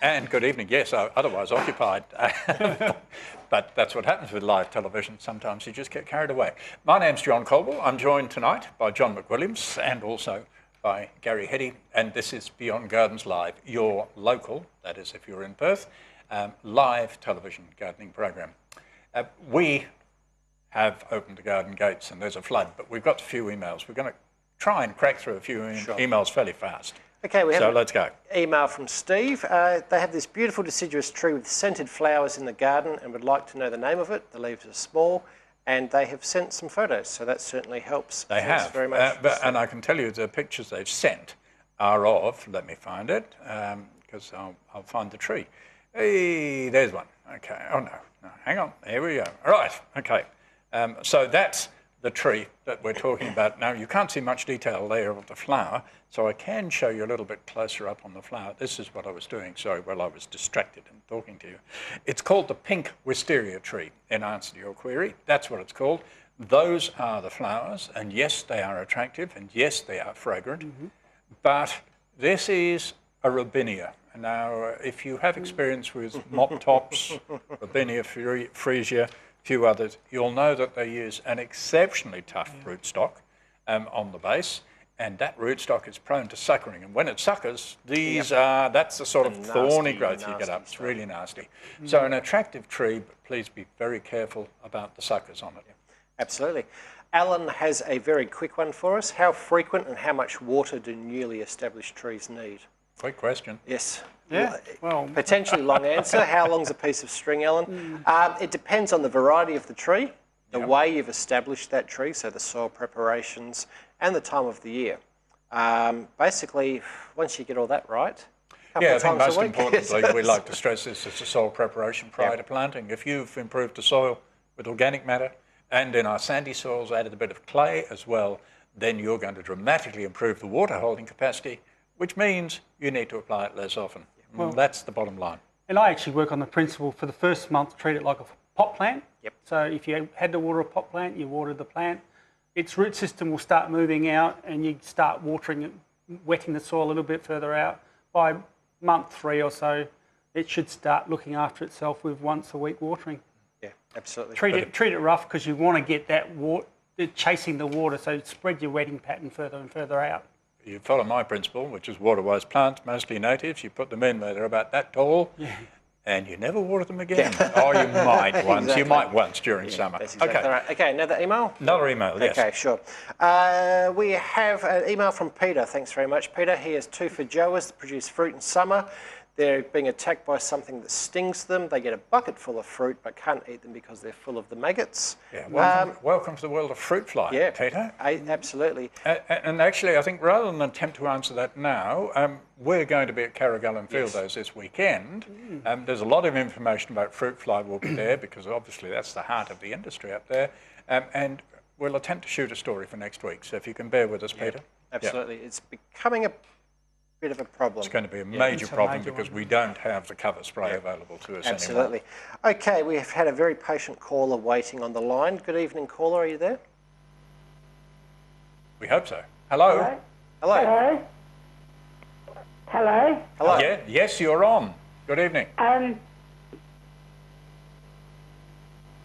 And good evening. Yes, otherwise occupied. But that's what happens with live television. Sometimes you just get carried away. My name's John Colwell. I'm joined tonight by John McWilliams and also by Gary Heddy. And this is Beyond Gardens Live, your local, that is if you're in Perth, live television gardening program. We have opened the garden gates and there's a flood, but we've got a few emails. We're going to try and crack through a few emails fairly fast. Okay, we have let's go. Email from Steve. They have this beautiful deciduous tree with scented flowers in the garden and would like to know the name of it. The leaves are small and they have sent some photos, so that certainly helps. They have, very much. And I can tell you the pictures they've sent are of, let me find it, because I'll find the tree. Hey, there's one. Okay, oh no, hang on, here we go. All right, okay. So that's the tree that we're talking about. Now, you can't see much detail there of the flower, so I can show you a little bit closer up on the flower. This is what I was doing, sorry, while I was distracted and talking to you. It's called the pink wisteria tree, in answer to your query. That's what it's called. Those are the flowers, and yes, they are attractive, and yes, they are fragrant, but this is a robinia. Now, if you have experience with mop tops, robinia freesia, few others, you'll know that they use an exceptionally tough rootstock on the base, and that rootstock is prone to suckering. And when it suckers, that's the sort of thorny growth you get up. It's really nasty. So an attractive tree, but please be very careful about the suckers on it. Absolutely. Alan has a very quick one for us. How frequent and how much water do newly established trees need? Great question. Yes. Yeah, well... Potentially long answer. How long's a piece of string, Alan? It depends on the variety of the tree, the way you've established that tree, so the soil preparations, and the time of the year. Basically, once you get all that right, I think most importantly, we like to stress this as the soil preparation prior to planting. If you've improved the soil with organic matter, and in our sandy soils added a bit of clay as well, then you're going to dramatically improve the water holding capacity, which means you need to apply it less often. Well, that's the bottom line. And I actually work on the principle for the first month, treat it like a pot plant. Yep. So if you had to water a pot plant, you water the plant, its root system will start moving out and you start watering it, wetting the soil a little bit further out. By month 3 or so, it should start looking after itself with once a week watering. Yeah, absolutely. Treat it rough because you want to get that chasing the water, so spread your wetting pattern further and further out. You follow my principle, which is water-wise plants, mostly natives. You put them in where they're about that tall, and you never water them again. Or you might once. Exactly. You might once during summer. That's exactly right. Okay, another email? Another email, yes. Okay, sure. We have an email from Peter. Thanks very much, Peter. He has 2 feijoas that produce fruit in summer. They're being attacked by something that stings them. They get a bucket full of fruit but can't eat them because they're full of the maggots. Yeah, welcome to the world of fruit fly, Peter. Absolutely. And actually, I think rather than attempt to answer that now, we're going to be at Carragullen Field Days this weekend. There's a lot of information about fruit fly will be there because obviously that's the heart of the industry up there. And we'll attempt to shoot a story for next week. So if you can bear with us, Peter. Absolutely. It's becoming a bit of a problem. It's going to be a major problem because we don't have the cover spray available to us anymore. Absolutely. Okay, we have had a very patient caller waiting on the line. Good evening, caller. Are you there? We hope so. Hello? Hello? Hello? Hello? Hello? Yeah, yes, you're on. Good evening. My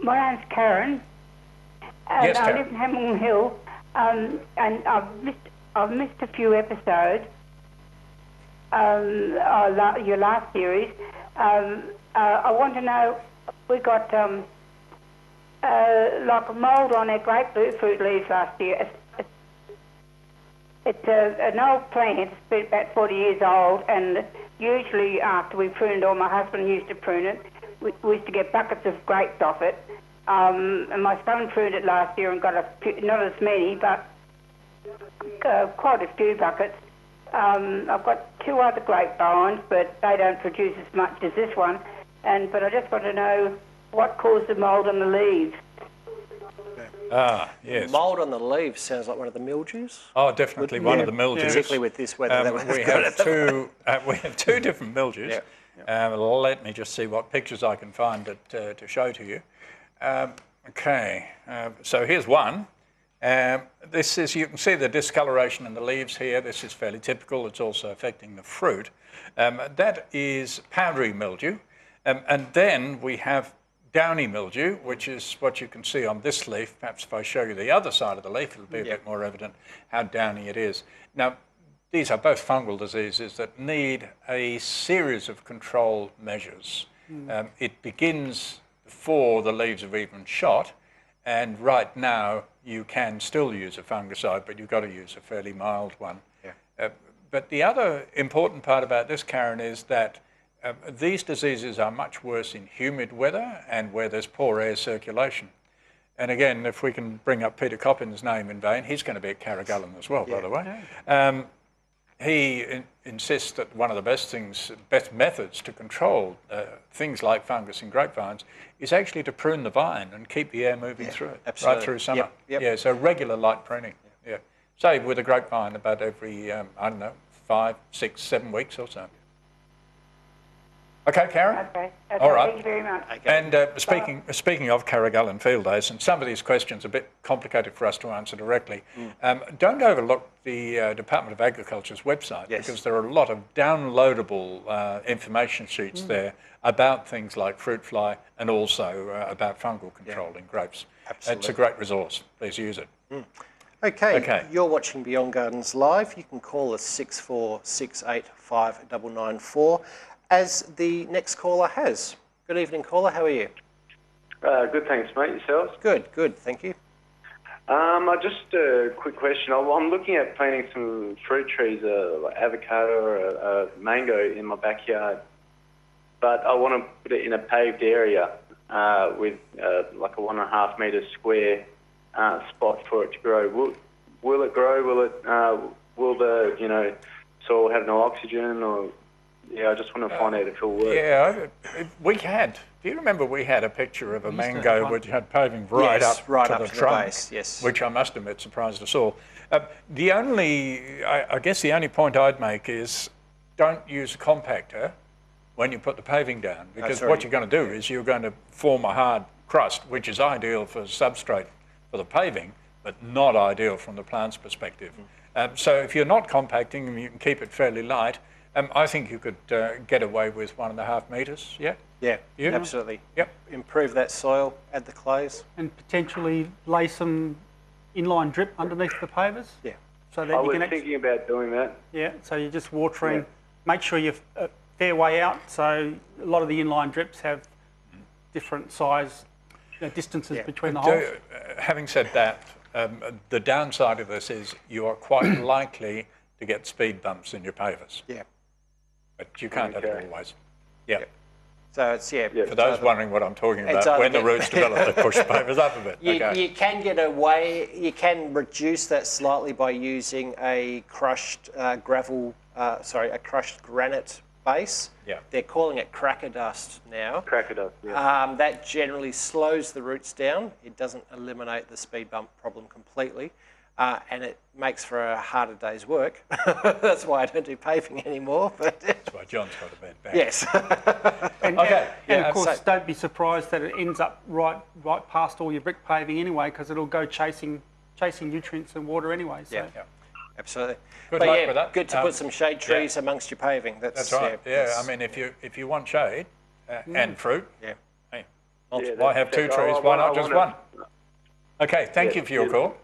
name's Karen. Yes, I Karen. live in Hamilton Hill, and I've missed a few episodes. Your last series. I want to know, we got like a mould on our grapefruit leaves last year. It's an old plant, it's about 40 years old, and usually after we pruned, or my husband used to prune it, we used to get buckets of grapes off it. And my son pruned it last year and got not as many, but quite a few buckets. I've got 2 other grapevines, but they don't produce as much as this one. But I just want to know what caused the mould on the leaves. Yes. Mould on the leaves sounds like one of the mildews. Oh, definitely one of the mildews. Particularly with this weather. We have 2 different mildews. Let me just see what pictures I can find to show to you. Okay, so here's one. This is, you can see the discoloration in the leaves here. This is fairly typical. It's also affecting the fruit. That is powdery mildew. And then we have downy mildew, which is what you can see on this leaf. Perhaps if I show you the other side of the leaf, it'll be a bit more evident how downy it is. Now, these are both fungal diseases that need a series of control measures. It begins before the leaves have even shot, and right now you can still use a fungicide, but you've got to use a fairly mild one. But the other important part about this, Karen, is that these diseases are much worse in humid weather and where there's poor air circulation. And again, if we can bring up Peter Coppin's name in vain, he's going to be at Carragullen as well, by the way. He insists that one of the best methods to control things like fungus in grapevines is actually to prune the vine and keep the air moving through it, right through summer. Yeah, so regular light pruning. Say with a grapevine about every, I don't know, 5, 6, 7 weeks or so. Okay, Karen? Okay. All right. Thank you very much. And speaking of Carragullen field days, and some of these questions are a bit complicated for us to answer directly, don't overlook the Department of Agriculture's website, because there are a lot of downloadable information sheets there about things like fruit fly and also about fungal control in grapes. Absolutely. It's a great resource. Please use it. Okay, you're watching Beyond Gardens Live. You can call us 6468 994. As the next caller has. Good evening, caller. How are you? Good, thanks, mate. Yourselves? Good, thank you. Just a quick question. I'm looking at planting some fruit trees, like avocado or a mango in my backyard, but I want to put it in a paved area with like a 1.5 metre square spot for it to grow. Will it grow? Will the soil have no oxygen or? Yeah, I just want to find out if it'll work. Yeah, do you remember we had a picture of a mango which had paving right up to the trunk, base, which I must admit surprised us all. I guess the only point I'd make is don't use a compactor when you put the paving down, because what you're going to do is you're going to form a hard crust, which is ideal for substrate for the paving, but not ideal from the plant's perspective. So if you're not compacting and you can keep it fairly light, I think you could get away with 1.5 metres, Yeah, absolutely. Yep. Improve that soil, add the clays. And potentially lay some inline drip underneath the pavers. Yeah. So that I you was can thinking about doing that. Yeah, so you're just watering. Make sure you're a fair way out. So a lot of the inline drips have different size distances between the holes. Having said that, the downside of this is you are quite likely to get speed bumps in your pavers. Yeah. But you can't have it always. Yeah. So it's, For those wondering what I'm talking about, when the roots develop, they push pavers up a bit. You can get away, you can reduce that slightly by using a crushed a crushed granite base. Yeah. They're calling it cracker dust now. Cracker dust, yeah. That generally slows the roots down. It doesn't eliminate the speed bump problem completely. And it makes for a harder day's work. That's why I don't do paving anymore. But that's why John's got a bad back. Yes. And of course, don't be surprised that it ends up right past all your brick paving anyway, because it'll go chasing nutrients and water anyway. So. Yeah, absolutely. Good luck with that. Good to put some shade trees amongst your paving. That's right. I mean, if you want shade and fruit, hey, why have two trees? Why not just one? Okay, thank you for your call.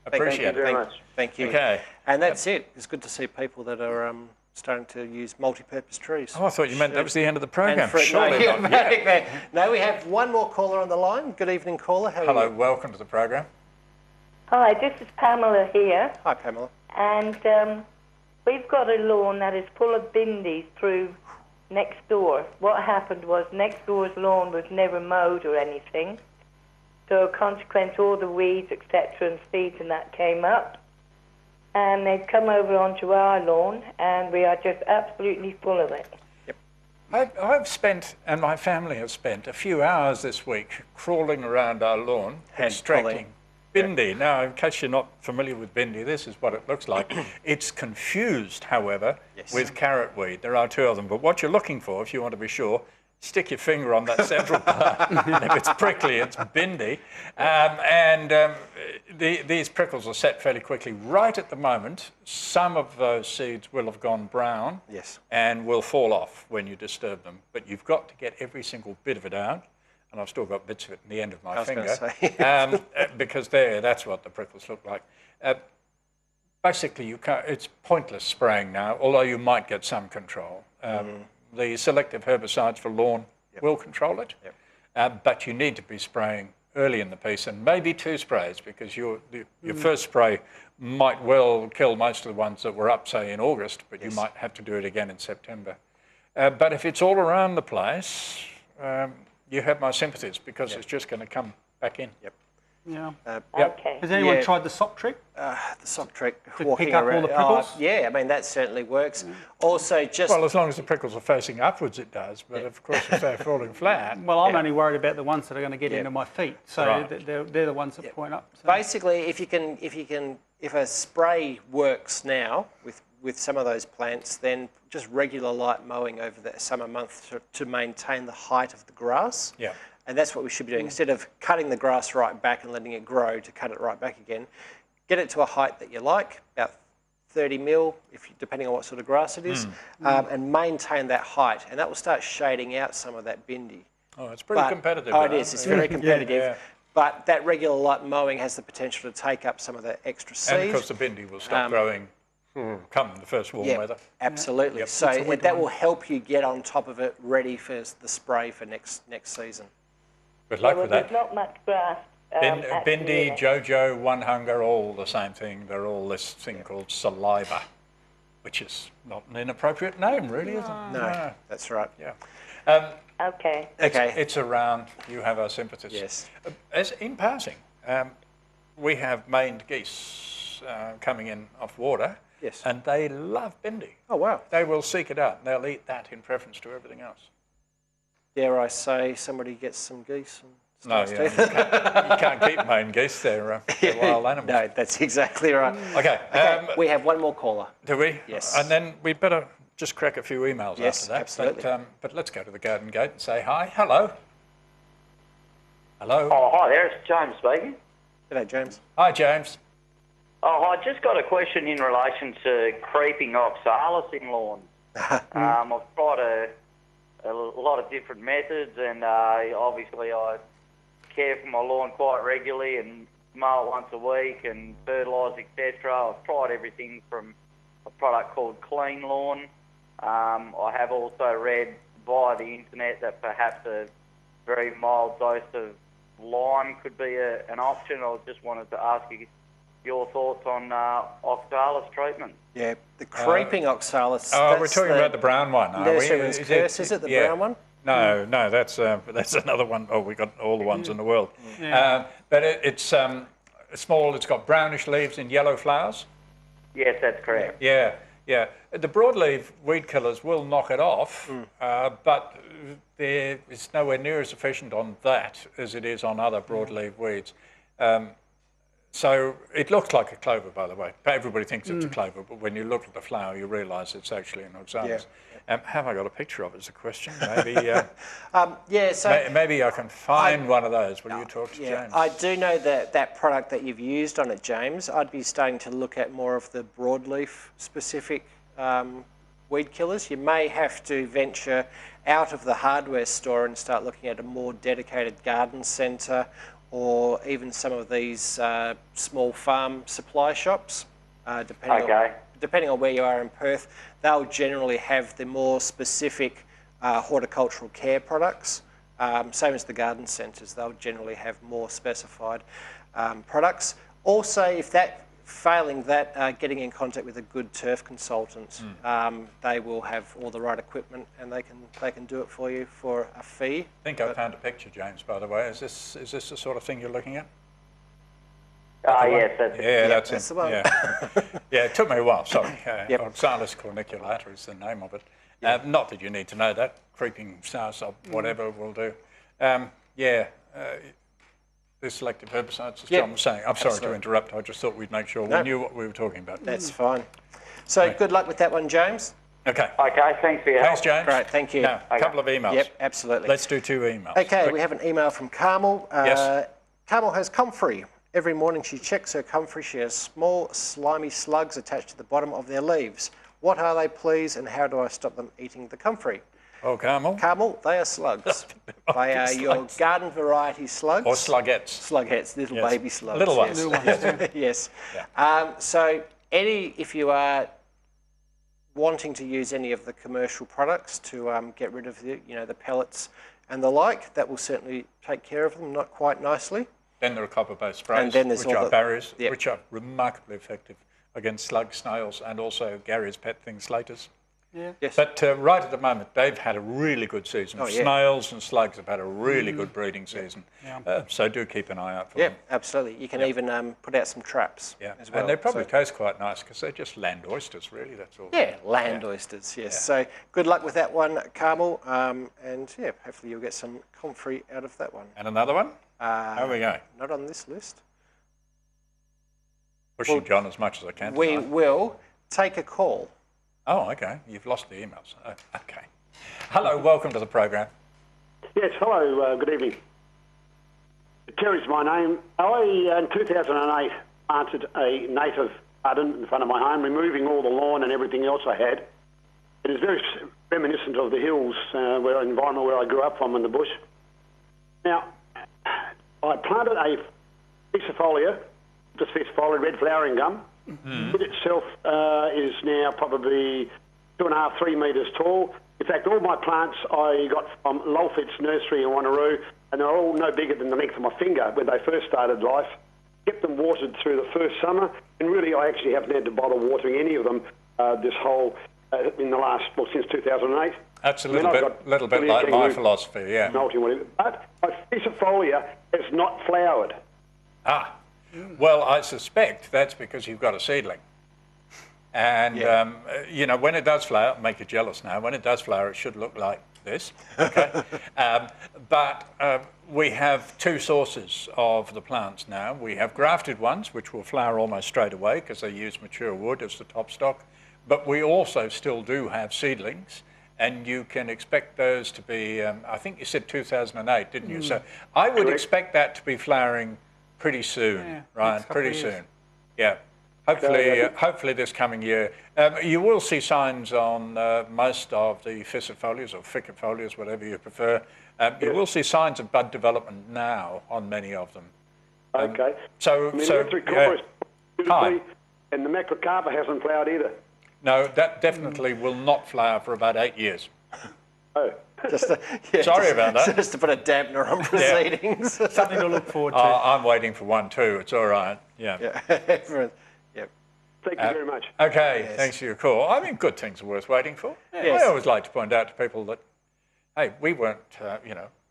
Appreciate it. Very much. Thank you. Okay. And that's it. It's good to see people that are starting to use multi-purpose trees. Oh, I thought you meant that was the end of the program. No, we have one more caller on the line. Good evening, caller. How are you? Hello, welcome to the program. Hi, this is Pamela here. Hi, Pamela. And we've got a lawn that is full of Bindis through next door. What happened was next door's lawn was never mowed or anything. So consequently, all the weeds, etc., and seeds and that came up. And they've come over onto our lawn, and we are just absolutely full of it. I've spent, and my family have spent, a few hours this week crawling around our lawn, extracting Bindi. Now, in case you're not familiar with Bindi, this is what it looks like. It's confused, however, with carrot weed. There are two of them, but what you're looking for, if you want to be sure, stick your finger on that central part, and if it's prickly, it's Bindi. these prickles are set fairly quickly. Right at the moment, some of those seeds will have gone brown Yes. and will fall off when you disturb them. But you've got to get every single bit of it out. And I've still got bits of it in the end of my finger. Because that's what the prickles look like. Basically, you can't, it's pointless spraying now, although you might get some control. The selective herbicides for lawn will control it, but you need to be spraying early in the piece, and maybe 2 sprays, because your first spray might well kill most of the ones that were up, say, in August, but you might have to do it again in September. But if it's all around the place, you have my sympathies, because it's just going to come back in. Yeah. Okay. Has anyone tried the sock trick? The sock trick, To walking pick up around. all the prickles? Yeah, I mean, that certainly works. Also, just... Well, as long as the prickles are facing upwards, it does. But of course, if they're falling flat... Well, I'm only worried about the ones that are going to get into my feet. So Right. they're the ones that point up. So. Basically, if a spray works now with some of those plants, then just regular light mowing over the summer months to maintain the height of the grass. Yeah. And that's what we should be doing. Instead of cutting the grass right back and letting it grow, to cut it right back again, get it to a height that you like, about 30 mil, depending on what sort of grass it is, and maintain that height. And that will start shading out some of that bindi. Oh, it's pretty competitive. Oh, it is. It's very competitive. Yeah. But that regular light mowing has the potential to take up some of the extra seed. And of course, the bindi will stop growing come the first warm weather. Absolutely. Yep. So that will help you get on top of it, ready for the spray for next season. Good luck Well, with that. there's not much grass. Bindi, Jojo, One Hunger, all the same thing. They're all this thing called saliva, which is not an inappropriate name, really, is it? No, that's right. Yeah. Okay. It's around. You have our sympathies. Yes. As in passing, we have maned geese coming in off water. Yes. And they love bindi. Oh, wow. They will seek it out. They'll eat that in preference to everything else. Dare I say somebody gets some geese? And No, yeah, you can't keep maned geese. They're wild animals. No, that's exactly right. Okay. We have one more caller. Do we? Yes. And then we better just crack a few emails Yes, after that. absolutely. But let's go to the garden gate and say hi. Hello. Hello. Oh, hi there. It's James speaking. G'day, James. Hi, James. Oh, I just got a question in relation to creeping oxalis in lawns. I've tried a lot of different methods, and obviously I care for my lawn quite regularly and mow it once a week and fertilise, etc. I've tried everything from a product called Clean Lawn. I have also read via the internet that perhaps a very mild dose of lime could be an option. I just wanted to ask you your thoughts on oxalis treatment. Yeah, the creeping oxalis. Oh, we're talking about the brown one, are we? Nurseryman's Curse, is it the brown one? No, that's another one. Oh, we got all the ones in the world. Yeah. But it's small. It's got brownish leaves and yellow flowers. Yes, that's correct. Yeah. The broadleaf weed killers will knock it off, but it's nowhere near as efficient on that as it is on other broadleaf weeds. So it looks like a clover, by the way. Everybody thinks it's a clover, but when you look at the flower, you realise it's actually an oxalis. Have I got a picture of it? Is a question. Maybe. Maybe I can find one of those. Will you talk to James? I do know that product that you've used on it, James. I'd be starting to look at more of the broadleaf specific weed killers. You may have to venture out of the hardware store and start looking at a more dedicated garden centre, or even some of these small farm supply shops, depending on where you are in Perth. They'll generally have the more specific horticultural care products. Same as the garden centres, they'll generally have more specified products. Also, failing that, getting in contact with a good turf consultant. They will have all the right equipment, and they can do it for you for a fee. I think I found a picture, James, by the way. Is this the sort of thing you're looking at? Yes, that's it. That's the one. Yeah, it took me a while, sorry. Oxalis corniculata is the name of it. Not that you need to know that. Creeping soursop, whatever will do. The selective herbicides, as John was saying. I'm sorry to interrupt. I just thought we'd make sure we knew what we were talking about. That's fine. So good luck with that one, James. Okay. Okay, thanks for your help. Thanks, James. Great, thank you. Now, a couple of emails. Yep, absolutely. Let's do 2 emails. Okay, we have an email from Carmel. Yes. Carmel has comfrey. Every morning she checks her comfrey. She has small, slimy slugs attached to the bottom of their leaves. What are they, please, and how do I stop them eating the comfrey? Oh, Carmel? Carmel, they are slugs. They are your garden variety slugs. Or sluggettes. Slugheads, little baby slugs. Little ones. Yes. Yeah. So if you are wanting to use any of the commercial products to get rid of the pellets and the like, that will certainly take care of them, not quite nicely. Then there are copper-based sprays, And then there's which all are barriers, yep. which are remarkably effective against slugs, snails, and also Gary's pet thing, slaters. Yeah. Yes. But right at the moment, they've had a really good season. Oh, yeah. Snails and slugs have had a really good breeding season. Yeah. So do keep an eye out for Yeah, them. absolutely. You can even put out some traps as well. And they probably taste quite nice because they're just land oysters, really. That's all. Yeah, land oysters, yes. Yeah. So good luck with that one, Carmel. And yeah, hopefully you'll get some comfrey out of that one. And another one? How we go? Not on this list. Pushing John as much as I can. We tonight. will take a call. Oh, okay. You've lost the emails. Oh, okay. Hello, welcome to the program. Yes, hello, good evening. Terry's my name. I, in 2008, planted a native garden in front of my home, removing all the lawn and everything else I had. It is very reminiscent of the hills, environment where I grew up from in the bush. Now, I planted a piece of foliar, this piece of foliar, red flowering gum. It itself is now probably 2.5, 3 metres tall. In fact, all my plants I got from Lolfit's nursery in Wanneroo, and they're all no bigger than the length of my finger when they first started life. Kept them watered through the first summer, and really I actually haven't had to bother watering any of them this whole, in the last, since 2008. That's a little bit like my philosophy, yeah. But my piece of foliar has not flowered. Ah, well, I suspect that's because you've got a seedling. And, when it does flower, make you jealous now, when it does flower, it should look like this, okay? But we have two sources of the plants now. We have grafted ones, which will flower almost straight away because they use mature wood as the top stock. But we also still do have seedlings, and you can expect those to be, I think you said 2008, didn't you? So I would expect that to be flowering pretty soon, Ryan, pretty soon. Yeah. Hopefully this coming year. You will see signs on most of the ficifolias or ficifolias, whatever you prefer. You will see signs of bud development now on many of them. Okay. And the macrocarpa hasn't flowered either. No, that definitely will not flower for about 8 years. Oh. Sorry about that. Just to put a dampener on proceedings. Something to look forward to. I'm waiting for one too. It's all right. Yeah. Thank you very much. Okay, thanks for your call. I mean, good things are worth waiting for. I always like to point out to people that, hey, we weren't,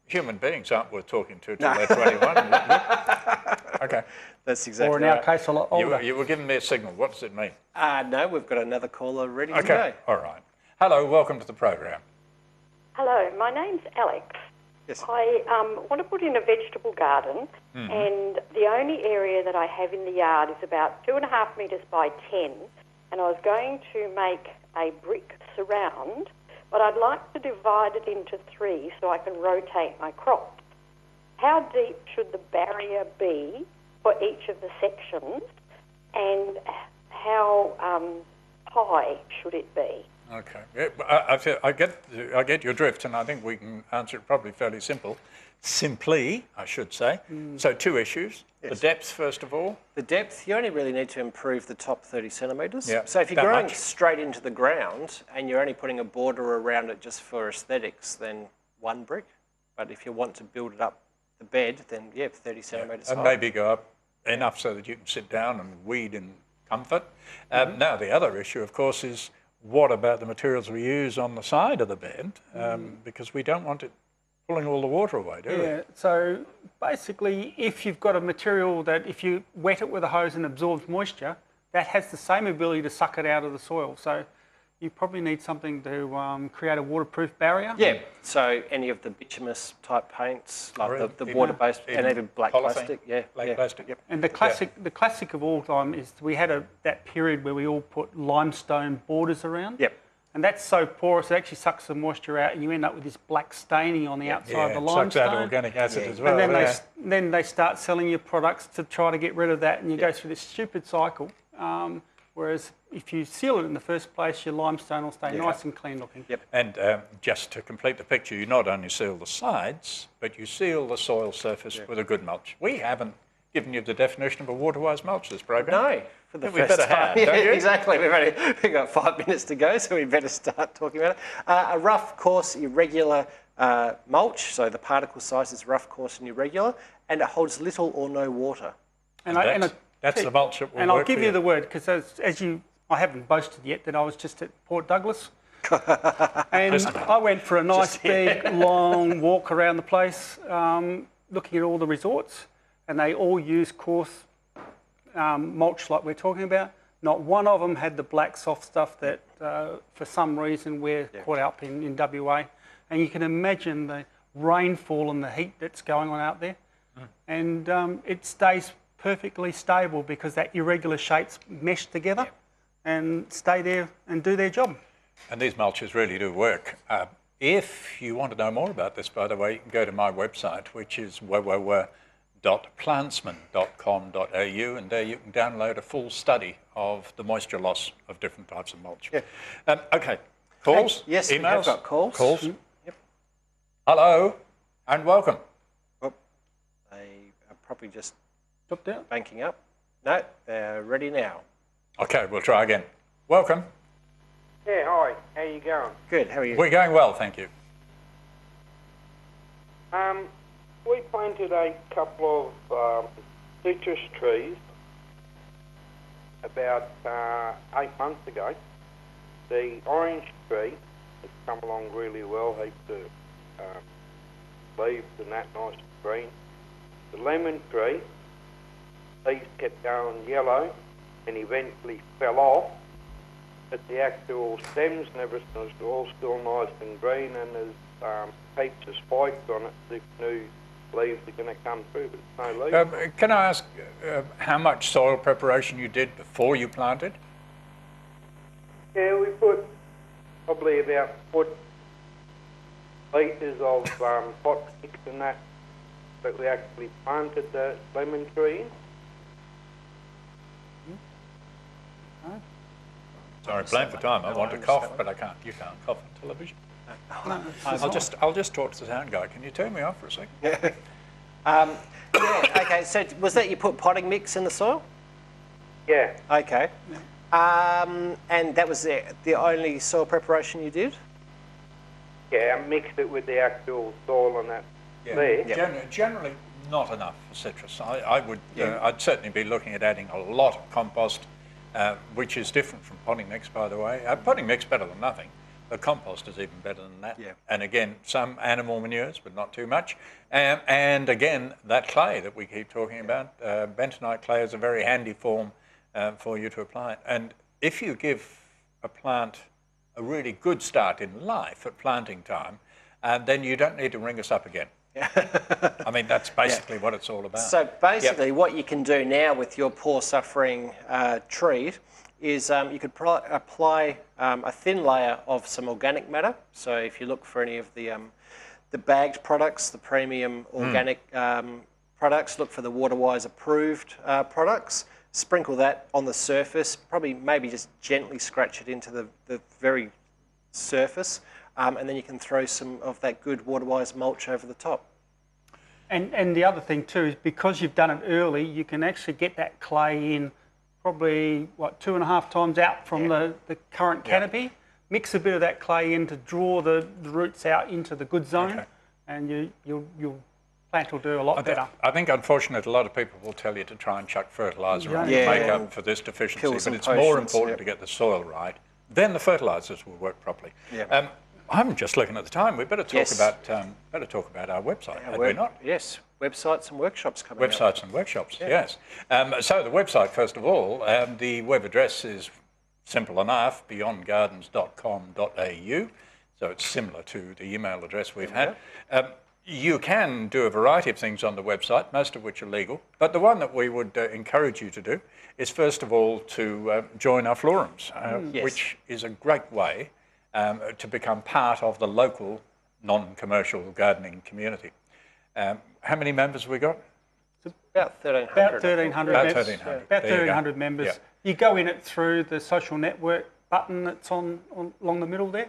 human beings aren't worth talking to till they're 21. Okay. That's exactly Or in our case, a lot older. You were giving me a signal. What does it mean? No, we've got another caller ready to go. Okay, all right. Hello, welcome to the program. Hello, my name's Alex. Yes. I want to put in a vegetable garden, and the only area that I have in the yard is about 2.5 metres by 10, and I was going to make a brick surround, but I'd like to divide it into 3 so I can rotate my crops. How deep should the barrier be for each of the sections, and how high should it be? Okay, I get your drift, and I think we can answer it probably fairly simply, I should say. So 2 issues. Yes. The depth, first of all. The depth, you only really need to improve the top 30 centimetres. Yeah, so if you're growing straight into the ground and you're only putting a border around it just for aesthetics, then 1 brick. But if you want to build it up the bed, then 30 centimetres and high. maybe go up enough so that you can sit down and weed in comfort. Now, the other issue, of course, is what about the materials we use on the side of the bed? Because we don't want it pulling all the water away, do we? Yeah, so basically if you've got a material that if you wet it with a hose and absorbs moisture, that has the same ability to suck it out of the soil. So you probably need something to create a waterproof barrier. Yeah, so any of the bituminous type paints, like the water-based, and even black plastic. Black plastic. Yep. And the classic of all time is we had that period where we all put limestone borders around. Yep. And that's so porous, it actually sucks the moisture out, and you end up with this black staining on the outside of the it sucks limestone. out organic acid as well. And then they start selling you products to try to get rid of that, and you go through this stupid cycle. Whereas if you seal it in the first place, your limestone will stay nice and clean looking. Yep. And just to complete the picture, you not only seal the sides, but you seal the soil surface with a good mulch. We haven't given you the definition of a water-wise mulch this program. No, for the We first better time. have, don't you? Exactly. We've got 5 minutes to go, so we better start talking about it. A rough, coarse, irregular mulch, so the particle size is rough, coarse and irregular, and it holds little or no water. That's the mulch that will And work I'll give for you the word, because I haven't boasted yet that I was just at Port Douglas. And I went for a nice big long walk around the place, looking at all the resorts, and they all use coarse mulch like we're talking about. Not one of them had the black soft stuff that for some reason we're caught up in WA. And you can imagine the rainfall and the heat that's going on out there. And it stays perfectly stable because that irregular shapes mesh together and stay there and do their job. And these mulches really do work. If you want to know more about this, by the way, you can go to my website, which is www.plantsman.com.au, and there you can download a full study of the moisture loss of different types of mulch. Okay, calls? Yes, emails? we have got calls. Calls? Yep. Hello, and welcome. Oh, they are probably just Dropped out. banking up. No, they're ready now. Okay, we'll try again. Welcome. Yeah, hi. How you going? Good, how are you? We're going well, thank you. We planted a couple of citrus trees about 8 months ago. The orange tree has come along really well. Heaps of leaves and that, nice and green. The lemon tree, leaves kept going yellow and eventually fell off. But the actual stems and everything is all still nice and green, and there's heaps of spikes on it as if new leaves are going to come through, but it's no leaves. Can I ask how much soil preparation you did before you planted? Yeah, we put probably about 4 litres of pot mix in that we actually planted the lemon tree in. Sorry, blame for time. I want to cough, but I can't. You can't cough on television. I'll just talk to the sound guy. Can you turn me off for a second? Okay, so was that you put potting mix in the soil? Yeah. Okay. And that was the only soil preparation you did? Yeah, I mixed it with the actual soil and that there. Generally, not enough for citrus. I'd certainly be looking at adding a lot of compost, which is different from potting mix, by the way. Potting mix better than nothing. The compost is even better than that. Yeah. And again, some animal manures, but not too much. And again, that clay that we keep talking about, bentonite clay is a very handy form for you to apply it. And if you give a plant a really good start in life at planting time, then you don't need to ring us up again. I mean, that's basically what it's all about. So basically what you can do now with your poor suffering tree is you could apply a thin layer of some organic matter. So if you look for any of the bagged products, the premium organic products, look for the WaterWise approved products, sprinkle that on the surface, maybe just gently scratch it into the very surface, and then you can throw some of that good WaterWise mulch over the top. And the other thing too is because you've done it early, you can actually get that clay in probably, 2.5 times out from the current canopy. Mix a bit of that clay in to draw the roots out into the good zone, and your plant will do a lot better. I think, unfortunately, a lot of people will tell you to try and chuck fertiliser on to make up for this deficiency, but it's more important to get the soil right. Then the fertilisers will work properly. I'm just looking at the time. We better talk about our website, had we not? Yes, websites and workshops coming up. Websites and workshops, yes. So the website, first of all, the web address is simple enough, beyondgardens.com.au. So it's similar to the email address we've had. You can do a variety of things on the website, most of which are legal. But the one that we would encourage you to do is, first of all, to join our forums, which is a great way to become part of the local non-commercial gardening community. How many members have we got? About 1,300. About 1,300 About members. 1,300. About There you go. 1,300 members. Yeah. You go in it through the social network button that's on along the middle there.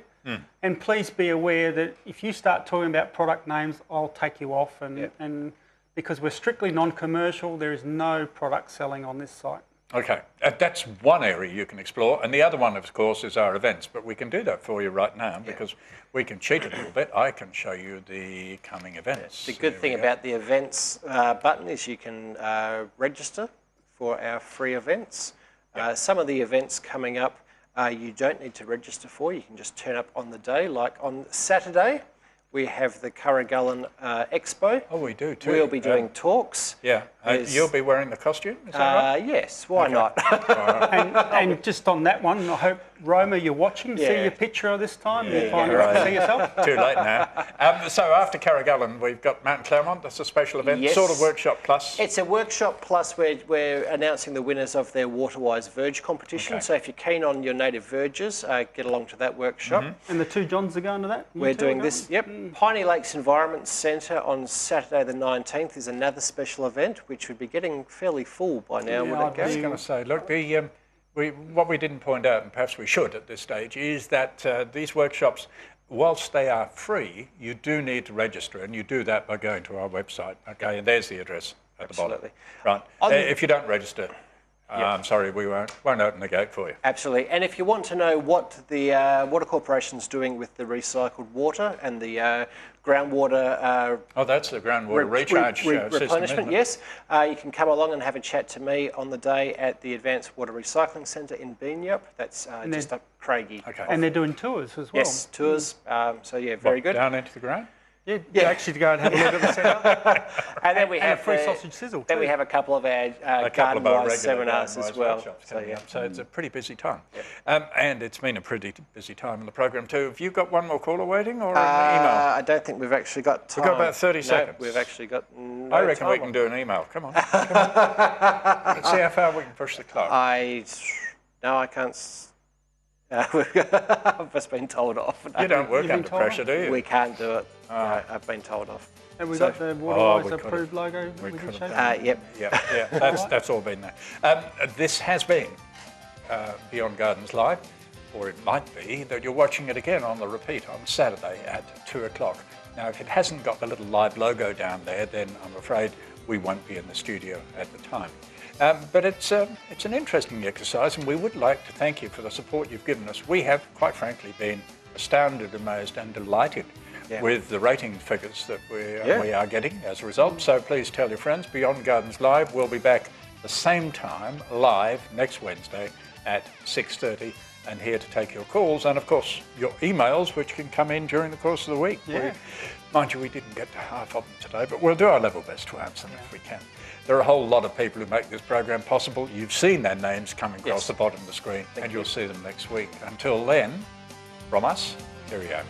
And please be aware that if you start talking about product names, I'll take you off. And because we're strictly non-commercial, there is no product selling on this site. Okay, that's one area you can explore, and the other one, of course, is our events. But we can do that for you right now because we can cheat a little bit. I can show you the coming events. The good thing about the events button is you can register for our free events. Some of the events coming up you don't need to register for. You can just turn up on the day. Like on Saturday, we have the Curragullen Expo. Oh, we do too. We'll be doing talks. Yeah. You'll be wearing the costume, is that right? Yes, why not? And just on that one, I hope, Roma, you're watching. See your picture this time. You find it, see yourself. Too late now. So after Curragullen, we've got Mount Claremont. That's a special event, sort of workshop plus. It's a workshop plus. We're announcing the winners of their Waterwise Verge competition. Okay. So if you're keen on your native verges, get along to that workshop. And the 2 Johns are going to that? We're doing this, Piney Lakes Environment Centre on Saturday the 19th is another special event, which would be getting fairly full by now, would it I go? was going to say, look, what we didn't point out, and perhaps we should at this stage, is that these workshops, whilst they are free, you do need to register, and you do that by going to our website. Okay, and there's the address at the bottom. Right. If you don't register, I'm sorry, we won't open the gate for you. Absolutely. And if you want to know what the Water Corporation's doing with the recycled water and the groundwater... that's the groundwater recharge replenishment, system, yes. You can come along and have a chat to me on the day at the Advanced Water Recycling Centre in Bindi. That's just up Craigie. Okay. And they're doing tours as well. Yes, tours. So, very good. Down into the ground? Yeah, actually to go and have a look at the centre. And then we have a free sausage sizzle Then too. we have a couple of our garden-wise seminars as well. So it's a pretty busy time. And it's been a pretty busy time in the program too. Have you got one more caller waiting or an email? I don't think we've actually got time. We've got about 30 seconds. We've actually got no I reckon time we can do an email. Come on. Let's see how far we can push the clock. No, I can't. I've just been told off. You don't work under pressure, do you? We can't do it. No, I've been told off. Have we got the Waterwise approved logo? Yep. That's all been there. This has been Beyond Gardens Live, or it might be that you're watching it again on the repeat on Saturday at 2 o'clock. Now, if it hasn't got the little live logo down there, then I'm afraid we won't be in the studio at the time. But it's an interesting exercise, and we would like to thank you for the support you've given us. We have, quite frankly, been astounded, amazed and delighted with the rating figures that we are getting as a result. So please tell your friends. Beyond Gardens Live will be back the same time, live, next Wednesday at 6:30, and here to take your calls and, of course, your emails, which can come in during the course of the week. Mind you, we didn't get to half of them today, but we'll do our level best to answer them if we can. There are a whole lot of people who make this program possible. You've seen their names coming across the bottom of the screen, and you'll see them next week. Until then, from us, cheerio.